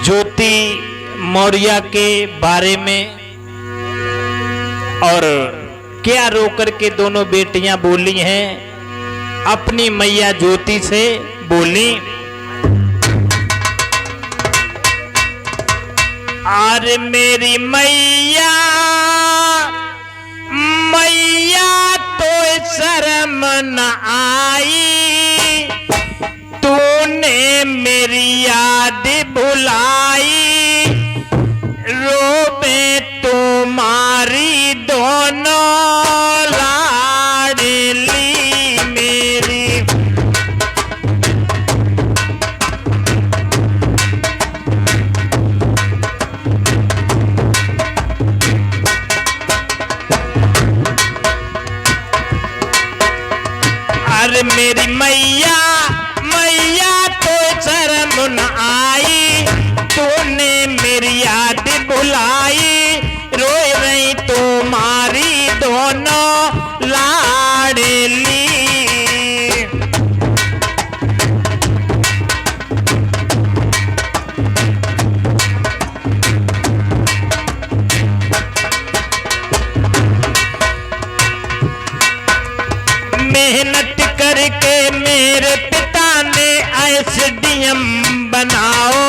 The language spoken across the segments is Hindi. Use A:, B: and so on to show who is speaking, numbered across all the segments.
A: ज्योति मौर्य के बारे में और क्या रो करके दोनों बेटियां बोली हैं। अपनी मैया ज्योति से बोली, अरे मेरी मैया मैया तो शर्म न आई, तूने मेरी याद भुलाई, रोबे तुम्हारी दोनों लाडली मेरी। अरे मेरी मैया मैया तो शर्म न आई, तूने मेरी याद भुलाई, रोए रही तुम्हारी दोनों लाडली। मेहनत करके मेरे पिता ने एसडीएम बनाओ,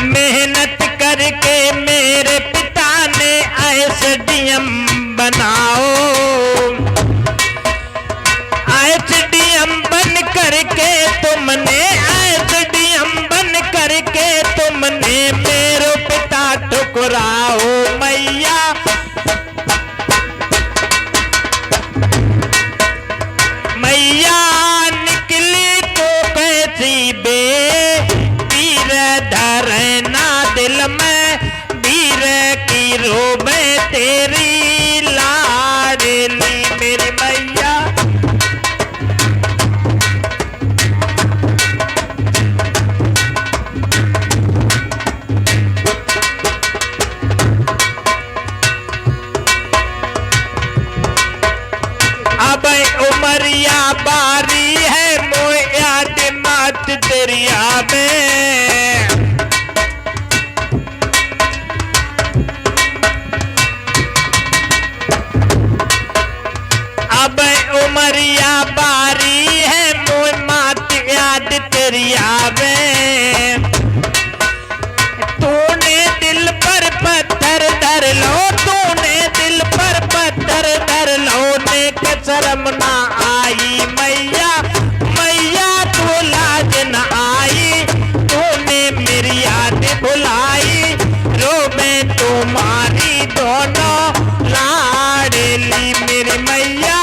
A: मेहनत करके मेरे पिता ने एसडीएम बनाओ, एसडीएम बन करके तुमने एसडीएम बन करके तुमने मेरो पिता ठुकराओ मैया। मैया निकली तो कैसी बे वीर धरना दिल में, वीर की रोबे तेरी लाडली मेरी मैया। अब उमरिया बारी है मोए याद मात दरिया में, अब उमरिया बारी है मोए मात याद दरिया में। तूने दिल पर पत्थर धर लो, तूने दिल पर पत्थर धर लो, नेक शर्म ना आई मैया मैया तू लाज न आई, तूने मेरी याद भुलाई, रोबे तुम्हारी दोनों लाडली मेरी मैया।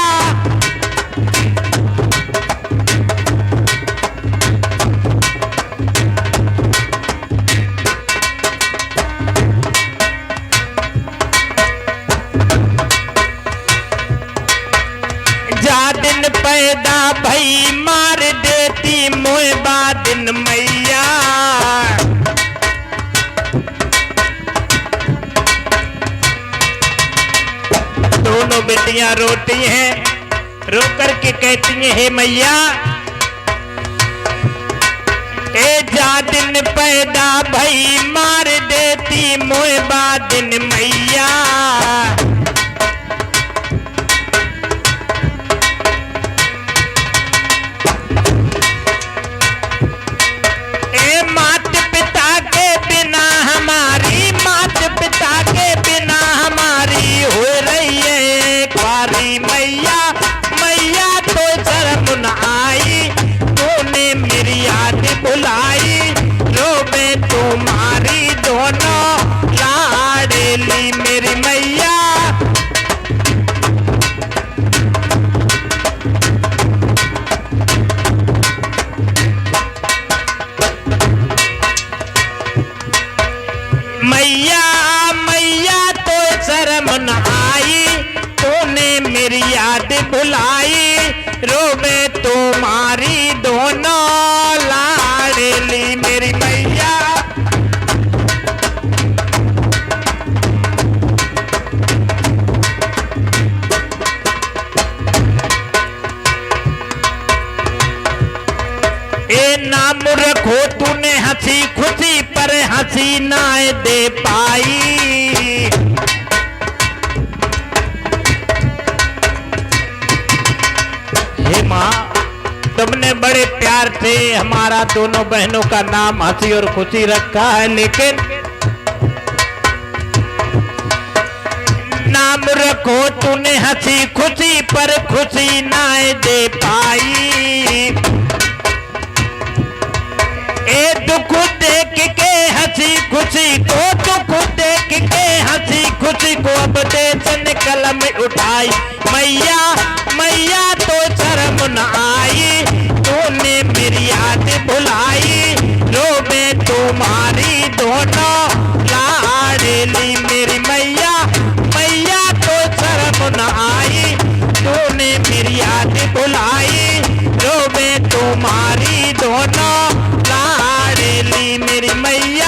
A: जा दिन पैदा भई मार देती मोए बादिन मैया, दोनों बेटियां रोती हैं, रो करके कहती हैं हे मैया, ए जा दिन पैदा भई मार देती मोए बादिन मैया। मात पिता के बिना हमारी, मात पिता के बिना हमारी हो रही है ख्वारी मैया मैया तो शर्म न आई, तूने मेरी याद भुलाई, रोबे तुम्हारी दोनों लाडली मेरी मैया। मैया मैया तो शर्म न आई, तूने मेरी याद भुलाई, रोबे तुम्हारी दोनों लाडली मेरी मैया। ना दे पाई। हे माँ, तुमने बड़े प्यार से हमारा दोनों बहनों का नाम हंसी और खुशी रखा है, लेकिन नाम रखो तूने हंसी खुशी, पर खुशी ना दे पाई। ए दुख देख के हंसी खुशी को, दुख देख के हंसी खुशी को अब देश ने कलम उठाई। मैया मैया तो शर्म न आई, तूने मेरी याद भुलाई। रोबे तुम्हारी दोनों लाडली मेरी मैया, मैया तो शर्म न आई, तूने मेरी याद भुलाई। रोबे तुम्हारी दोनों लाडली मेरी मैया।